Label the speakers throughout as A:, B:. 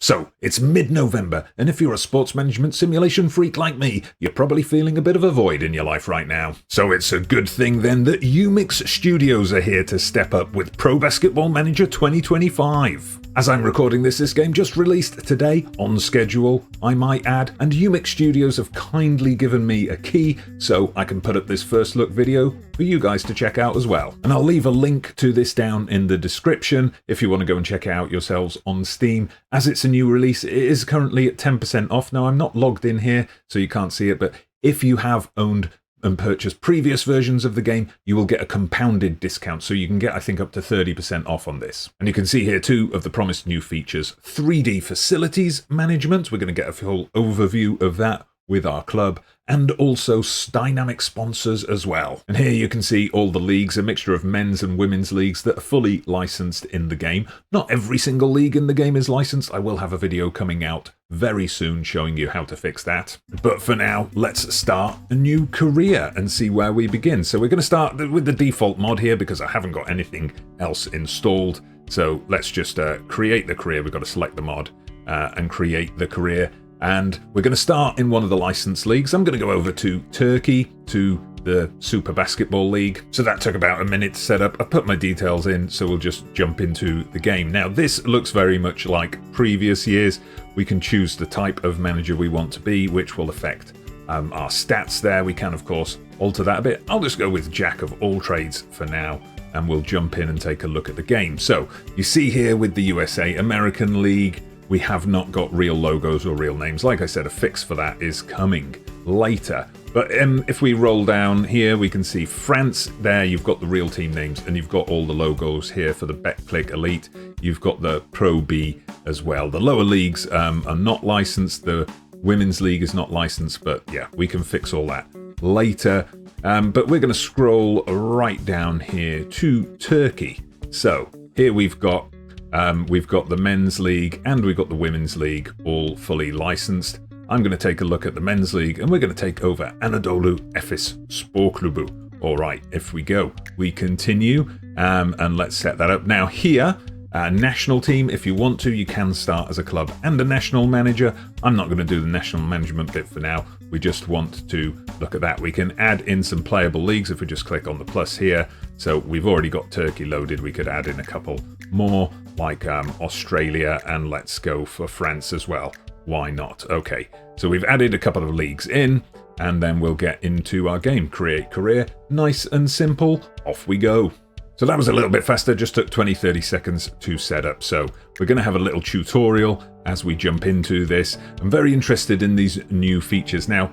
A: So, it's mid-November, and if you're a sports management simulation freak like me, you're probably feeling a bit of a void in your life right now. So it's a good thing then that Umix Studios are here to step up with Pro Basketball Manager 2025. As I'm recording this game just released today, on schedule, I might add, and Umix Studios have kindly given me a key so I can put up this first look video for you guys to check out as well. And I'll leave a link to this down in the description if you want to go and check it out yourselves on Steam. As it's a new release, it is currently at 10% off. Now, I'm not logged in here, so you can't see it, but if you have owned and purchased previous versions of the game, you will get a compounded discount. So you can get, I think, up to 30% off on this. And you can see here two of the promised new features. 3D facilities management. We're going to get a full overview of that with our club, and also dynamic sponsors as well. And here you can see all the leagues, a mixture of men's and women's leagues that are fully licensed in the game. Not every single league in the game is licensed. I will have a video coming out very soon showing you how to fix that. But for now, let's start a new career and see where we begin. So we're going to start with the default mod here because I haven't got anything else installed. So let's just create the career. We've got to select the mod and create the career. And we're going to start in one of the licensed leagues. I'm going to go over to Turkey, to the Super Basketball League. So that took about a minute to set up. I put my details in, so we'll just jump into the game. Now, this looks very much like previous years. We can choose the type of manager we want to be, which will affect our stats there. We can, of course, alter that a bit. I'll just go with Jack of all trades for now, and we'll jump in and take a look at the game. So you see here with the USA American League, we have not got real logos or real names. Like I said, a fix for that is coming later. But if we roll down here, we can see France there. You've got the real team names, and you've got all the logos here for the BetClick Elite. You've got the Pro B as well. The lower leagues are not licensed. The Women's League is not licensed, but yeah, we can fix all that later. But we're going to scroll right down here to Turkey. So here we've got the men's league and we've got the women's league all fully licensed. I'm going to take a look at the men's league and we're going to take over Anadolu Efes Spor Klubu. All right, if we go, we continue and let's set that up. Now here, national team, if you want to, you can start as a club and a national manager. I'm not going to do the national management bit for now. We just want to look at that. We can add in some playable leagues if we just click on the plus here. So we've already got Turkey loaded. We could add in a couple more like Australia, and let's go for France as well. Why not? Okay, so we've added a couple of leagues in, and then we'll get into our game. Create career, nice and simple, off we go. So that was a little bit faster, just took 20-30 seconds to set up. So we're going to have a little tutorial as we jump into this. I'm very interested in these new features. Now,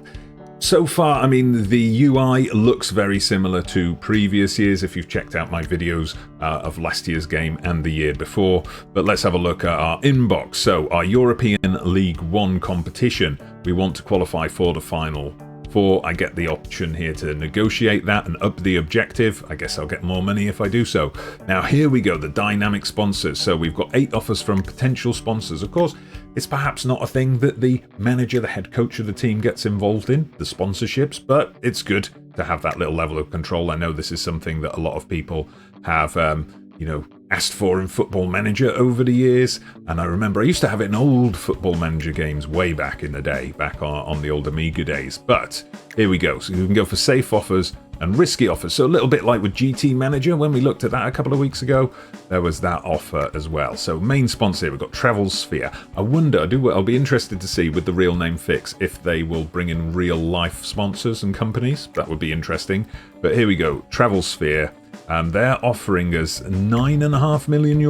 A: so far, I mean, the UI looks very similar to previous years if you've checked out my videos of last year's game and the year before. But let's have a look at our inbox. So our European League 1 competition, we want to qualify for the Final Four. I get the option here to negotiate that and up the objective. I guess I'll get more money if I do so. Now here we go, the dynamic sponsors. So we've got 8 offers from potential sponsors. Of course, it's perhaps not a thing that the manager, the head coach of the team gets involved in, the sponsorships, but it's good to have that little level of control. I know this is something that a lot of people have, asked for in Football Manager over the years. And I remember I used to have it in old Football Manager games way back in the day, back on the old Amiga days. But here we go. So you can go for safe offers and risky offers. So a little bit like with GT Manager, when we looked at that a couple of weeks ago, there was that offer as well. So main sponsor, we've got Travel Sphere. I wonder, I'll be interested to see with the real name fix if they will bring in real life sponsors and companies. That would be interesting. But here we go, Travel Sphere. They're offering us €9.5 million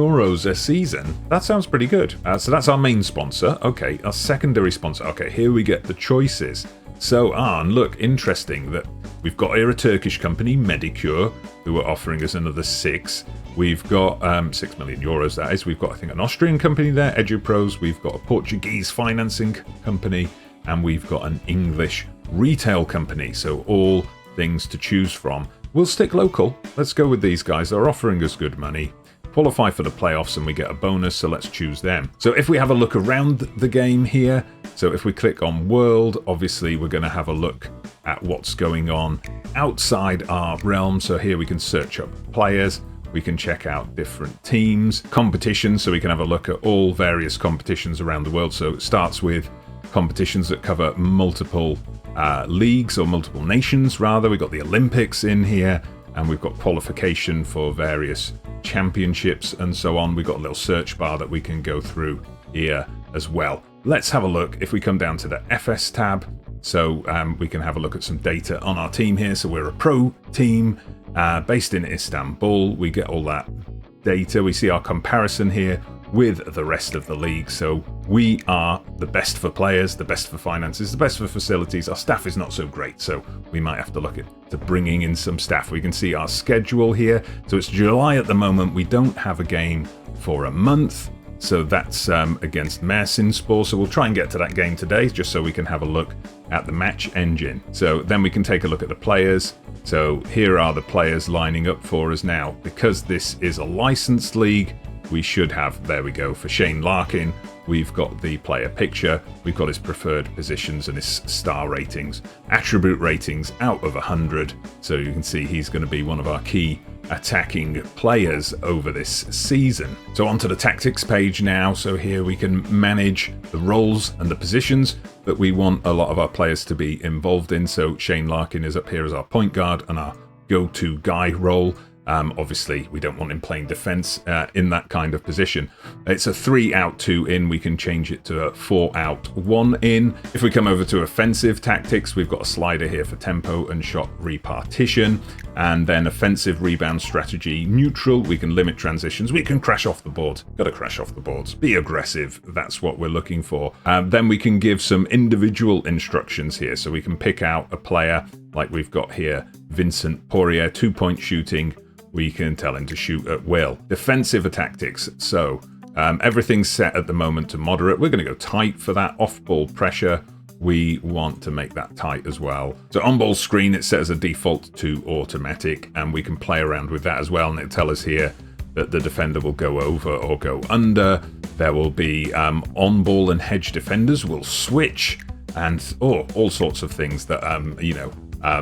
A: a season. That sounds pretty good. So that's our main sponsor. Okay, our secondary sponsor. Okay, here we get the choices. So, and look, interesting that we've got here a Turkish company, Medicure, who are offering us another 6. We've got €6 million, that is. We've got, I think, an Austrian company there, EduPros. We've got a Portuguese financing company, and we've got an English retail company. So all things to choose from. We'll stick local. Let's go with these guys. They're offering us good money. Qualify for the playoffs and we get a bonus, so let's choose them. So if we have a look around the game here, so if we click on World, obviously we're going to have a look at what's going on outside our realm. So here we can search up players. We can check out different teams, competitions, so we can have a look at all various competitions around the world. So it starts with competitions that cover multiple leagues, or multiple nations rather. We've got the Olympics in here, and we've got qualification for various championships and so on. We've got a little search bar that we can go through here as well. Let's have a look. If we come down to the FS tab, so we can have a look at some data on our team here. So we're a pro team based in Istanbul. We get all that data. We see our comparison here with the rest of the league. So we are the best for players, the best for finances, the best for facilities. Our staff is not so great, so we might have to look at bringing in some staff. We can see our schedule here. So it's July at the moment. We don't have a game for a month. So that's against Mersinspor. So we'll try and get to that game today, just so we can have a look at the match engine. So then we can take a look at the players. So here are the players lining up for us now. Because this is a licensed league, we should have, there we go, for Shane Larkin, we've got the player picture, we've got his preferred positions and his star ratings, attribute ratings out of 100. So you can see he's going to be one of our key attacking players over this season. So onto the tactics page now. So here we can manage the roles and the positions that we want a lot of our players to be involved in. So Shane Larkin is up here as our point guard and our go-to guy role. Obviously, we don't want him playing defense in that kind of position. It's a 3 out, 2 in. We can change it to a 4 out, 1 in. If we come over to offensive tactics, we've got a slider here for tempo and shot repartition. And then offensive rebound strategy, neutral. We can limit transitions. We can crash off the boards. Got to crash off the boards. Be aggressive. That's what we're looking for. Then we can give some individual instructions here. So we can pick out a player like we've got here, Vincent Poirier, 2-point shooting. We can tell him to shoot at will. Defensive tactics. So everything's set at the moment to moderate. We're going to go tight for that off-ball pressure. We want to make that tight as well. So on-ball screen, it's set as a default to automatic, and we can play around with that as well. And it'll tell us here that the defender will go over or go under. There will be on-ball and hedge defenders will switch, and all sorts of things that,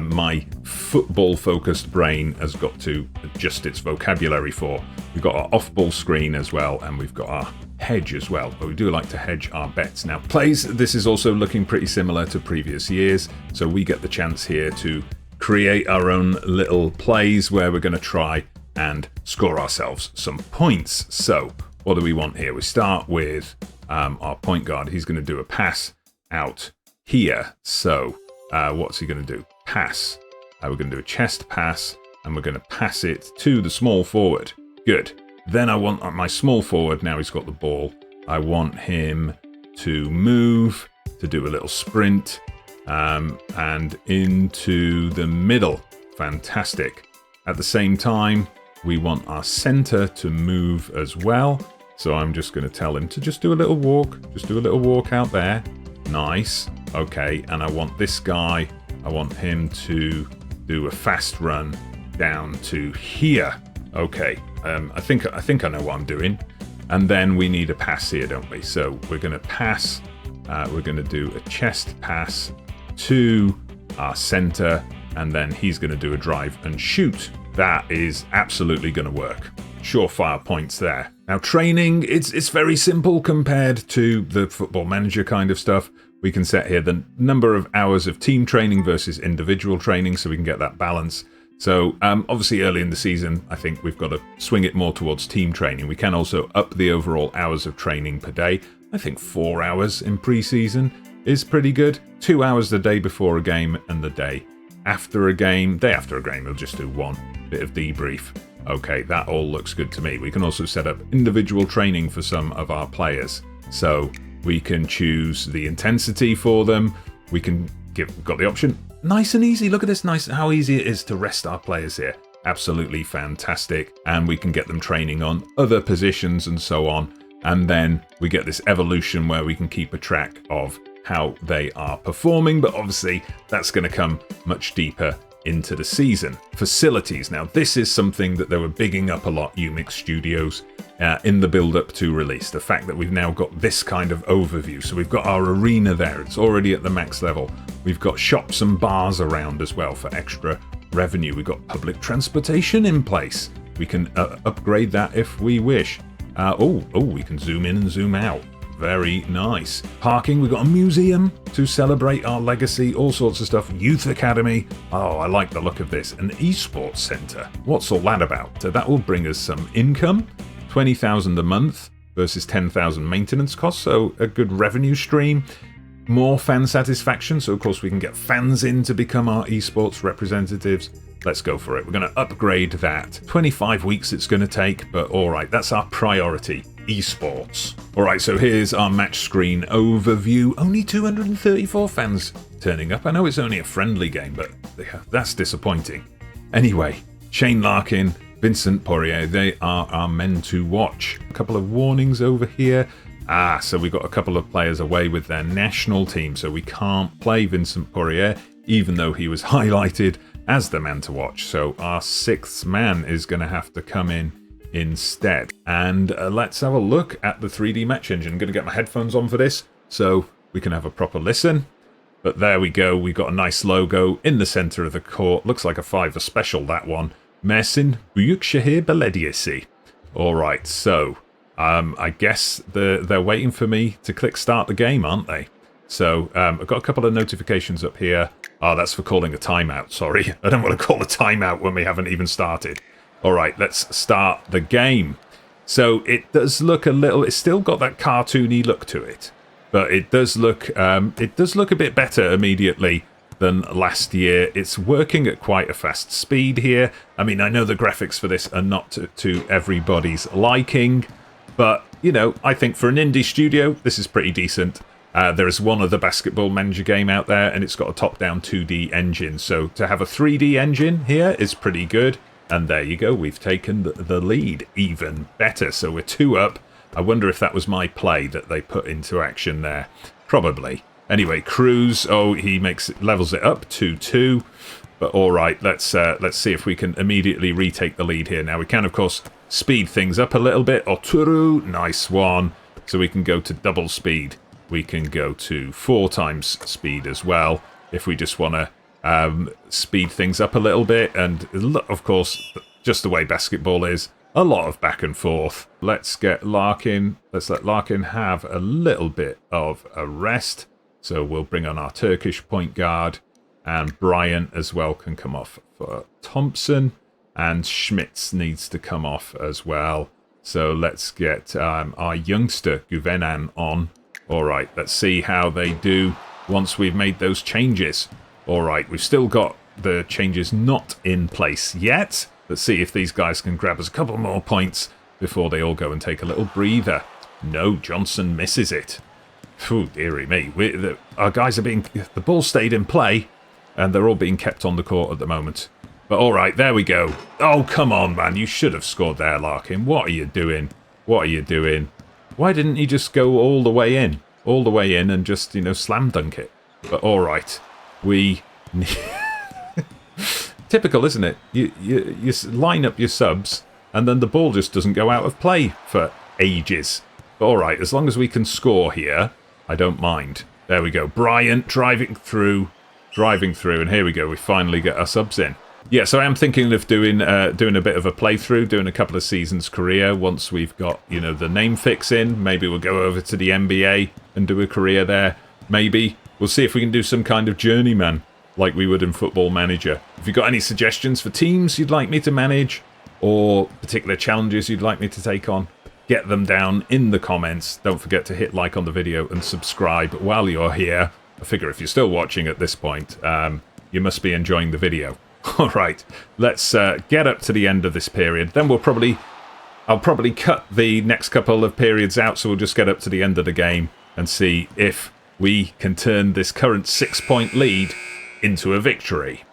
A: my football-focused brain has got to adjust its vocabulary for. We've got our off-ball screen as well, and we've got our hedge as well, but we do like to hedge our bets. Now, plays, this is also looking pretty similar to previous years, so we get the chance here to create our own little plays where we're going to try and score ourselves some points. So, what do we want here? We start with our point guard. He's going to do a pass out here. So, what's he going to do? Pass. We're going to do a chest pass, and we're going to pass it to the small forward. Good. Then I want my small forward, now he's got the ball, I want him to move, to do a little sprint, and into the middle. Fantastic. At the same time, we want our center to move as well. So I'm just going to tell him to just do a little walk. Just do a little walk out there. Nice. Okay, and I want this guy, I want him to do a fast run down to here. Okay, I think I know what I'm doing. And then we need a pass here, don't we? So we're going to pass, we're going to do a chest pass to our center, and then he's going to do a drive and shoot. That is absolutely going to work. Surefire points there. Now training, it's very simple compared to the Football Manager kind of stuff. We can set here the number of hours of team training versus individual training, so we can get that balance. So obviously early in the season, I think we've got to swing it more towards team training. We can also up the overall hours of training per day. I think 4 hours in pre-season is pretty good. 2 hours the day before a game and the day after a game. Day after a game, we'll just do one bit of debrief. Okay, that all looks good to me. We can also set up individual training for some of our players. So we can choose the intensity for them. We can got the option. Nice and easy. Look at this, nice how easy it is to rest our players here. Absolutely fantastic. And we can get them training on other positions and so on. And then we get this evolution where we can keep a track of how they are performing. But obviously that's going to come much deeper into the season. Facilities. Now this is something that they were bigging up a lot, Umix Studios, in the build-up to release. The fact that we've now got this kind of overview. So we've got our arena there. It's already at the max level. We've got shops and bars around as well for extra revenue. We've got public transportation in place. We can upgrade that if we wish. We can zoom in and zoom out. Very nice. Parking, we've got a museum to celebrate our legacy, all sorts of stuff. Youth Academy. Oh, I like the look of this. An esports centre. What's all that about? So that will bring us some income. 20,000 a month versus 10,000 maintenance costs, so a good revenue stream. More fan satisfaction, so of course we can get fans in to become our esports representatives. Let's go for it. We're going to upgrade that. 25 weeks it's going to take, but alright, that's our priority. Esports. Alright, so here's our match screen overview. Only 234 fans turning up. I know it's only a friendly game, but that's disappointing. Anyway, Shane Larkin, Vincent Poirier, they are our men to watch. A couple of warnings over here. So we've got a couple of players away with their national team, so we can't play Vincent Poirier, even though he was highlighted as the man to watch. So our sixth man is going to have to come in instead. And let's have a look at the 3D match engine. I'm going to get my headphones on for this so we can have a proper listen. But there we go. We've got a nice logo in the centre of the court. Looks like a 5 special, that one. Mersin Büyükşehir Belediyesi. Alright, so I guess they're waiting for me to click start the game, aren't they? So I've got a couple of notifications up here. Oh, that's for calling a timeout, sorry. I don't want to call a timeout when we haven't even started. Alright, let's start the game. So it does look a little, it's still got that cartoony look to it. But it does look a bit better immediately than last year. It's working at quite a fast speed here. I mean, I know the graphics for this are not to everybody's liking, but, you know, I think for an indie studio, this is pretty decent. There is one other basketball manager game out there, and it's got a top-down 2D engine. So to have a 3D engine here is pretty good. And there you go, we've taken the lead even better. So we're 2 up. I wonder if that was my play that they put into action there. Probably. Anyway, Cruz, he levels it up 2-2. But all right, let's see if we can immediately retake the lead here. Now we can, of course, speed things up a little bit. Oturu, nice one. So we can go to double speed. We can go to 4 times speed as well if we just want to speed things up a little bit. And of course, just the way basketball is, a lot of back and forth. Let's let Larkin have a little bit of a rest. So we'll bring on our Turkish point guard, and Bryant as well can come off for Thompson, and Schmitz needs to come off as well. So let's get our youngster Güvenan on. Alright, let's see how they do once we've made those changes. Alright, we've still got the changes not in place yet. Let's see if these guys can grab us a couple more points before they all go and take a little breather. No, Johnson misses it. Phew, dearie me. Our guys are the ball stayed in play, and they're all being kept on the court at the moment. But alright, there we go. Oh, come on, man. You should have scored there, Larkin. What are you doing? What are you doing? Why didn't he just go all the way in? All the way in and just, slam dunk it. But alright. We... Typical, isn't it? You line up your subs, and then the ball just doesn't go out of play for ages. But alright, as long as we can score here, I don't mind. There we go. Bryant driving through, and here we go. We finally get our subs in. Yeah, so I am thinking of doing a bit of a playthrough, doing a couple of seasons career once we've got, the name fix in. Maybe we'll go over to the NBA and do a career there. Maybe. We'll see if we can do some kind of journeyman like we would in Football Manager. If you've got any suggestions for teams you'd like me to manage, or particular challenges you'd like me to take on, get them down in the comments. Don't forget to hit like on the video and subscribe while you're here. I figure if you're still watching at this point, you must be enjoying the video. Alright, let's get up to the end of this period. Then I'll probably cut the next couple of periods out, so we'll just get up to the end of the game and see if we can turn this current 6-point lead into a victory.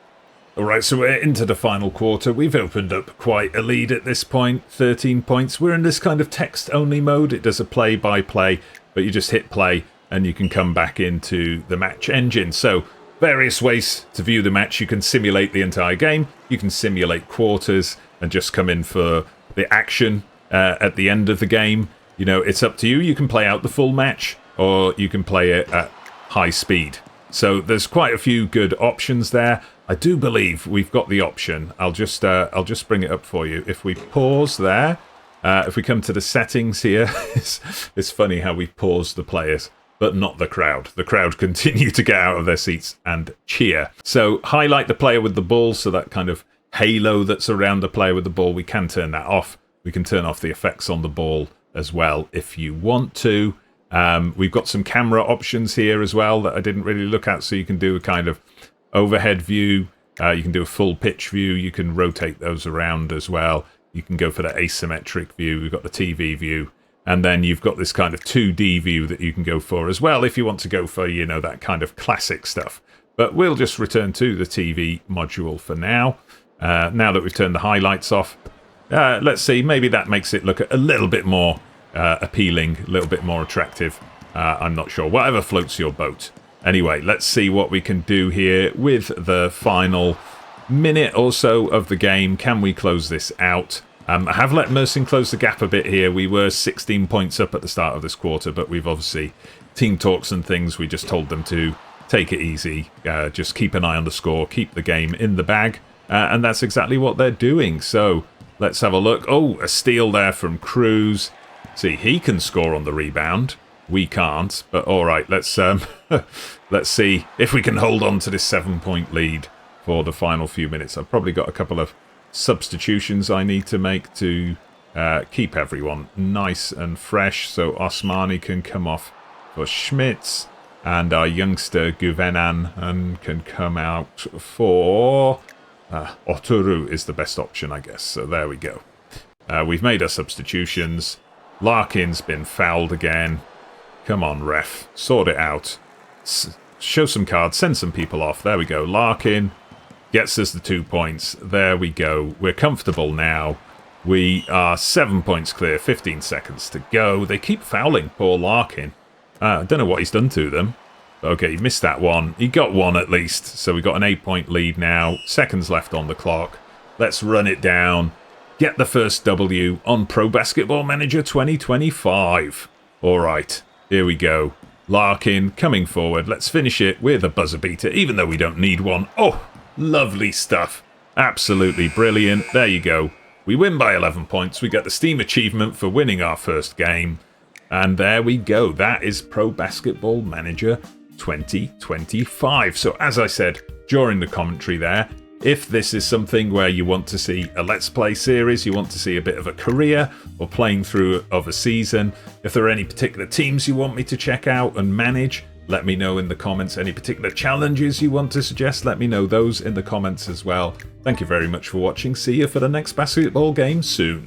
A: Alright, so we're into the final quarter. We've opened up quite a lead at this point, 13 points. We're in this kind of text-only mode. It does a play-by-play, but you just hit play and you can come back into the match engine. So, various ways to view the match. You can simulate the entire game. You can simulate quarters and just come in for the action at the end of the game. It's up to you. You can play out the full match, or you can play it at high speed. So there's quite a few good options there. I do believe we've got the option. I'll just bring it up for you. If we pause there, if we come to the settings here, it's funny how we pause the players, but not the crowd. The crowd continue to get out of their seats and cheer. So highlight the player with the ball, so that kind of halo that's around the player with the ball, we can turn that off. We can turn off the effects on the ball as well if you want to. We've got some camera options here as well that I didn't really look at, so you can do a kind of overhead view. You can do a full pitch view. You can rotate those around as well. You can go for the asymmetric view. We've got the TV view. And then you've got this kind of 2D view that you can go for as well if you want to go for, you know, that kind of classic stuff. But we'll just return to the TV module for now. Now that we've turned the highlights off, let's see, maybe that makes it look a little bit more appealing, a little bit more attractive. I'm not sure. Whatever floats your boat. Anyway, let's see what we can do here with the final minute or so of the game. Can we close this out? I have let Mersin close the gap a bit here. We were 16 points up at the start of this quarter, but we've obviously team talks and things. We just told them to take it easy, just keep an eye on the score, keep the game in the bag, and that's exactly what they're doing. So let's have a look. Oh, a steal there from Cruz. See, he can score on the rebound. We can't, but all right, let's let's see if we can hold on to this 7-point lead for the final few minutes. I've probably got a couple of substitutions I need to make to keep everyone nice and fresh. So Osmani can come off for Schmitz, and our youngster Guvenan can come out for Oturu is the best option, I guess. So there we go. We've made our substitutions. Larkin's been fouled again. Come on, ref. Sort it out. Show some cards. Send some people off. There we go. Larkin gets us the 2 points. There we go. We're comfortable now. We are 7 points clear. 15 seconds to go. They keep fouling poor Larkin. I don't know what he's done to them. Okay, he missed that one. He got one at least. So we got an 8-point lead now. Seconds left on the clock. Let's run it down. Get the first W on Pro Basketball Manager 2025. All right, here we go. Larkin coming forward. Let's finish it with a buzzer beater, even though we don't need one. Oh, lovely stuff. Absolutely brilliant. There you go. We win by 11 points. We get the Steam achievement for winning our first game. And there we go. That is Pro Basketball Manager 2025. So as I said during the commentary there, if this is something where you want to see a Let's Play series, you want to see a bit of a career or playing through of a season, if there are any particular teams you want me to check out and manage, let me know in the comments. Any particular challenges you want to suggest, let me know those in the comments as well. Thank you very much for watching. See you for the next basketball game soon.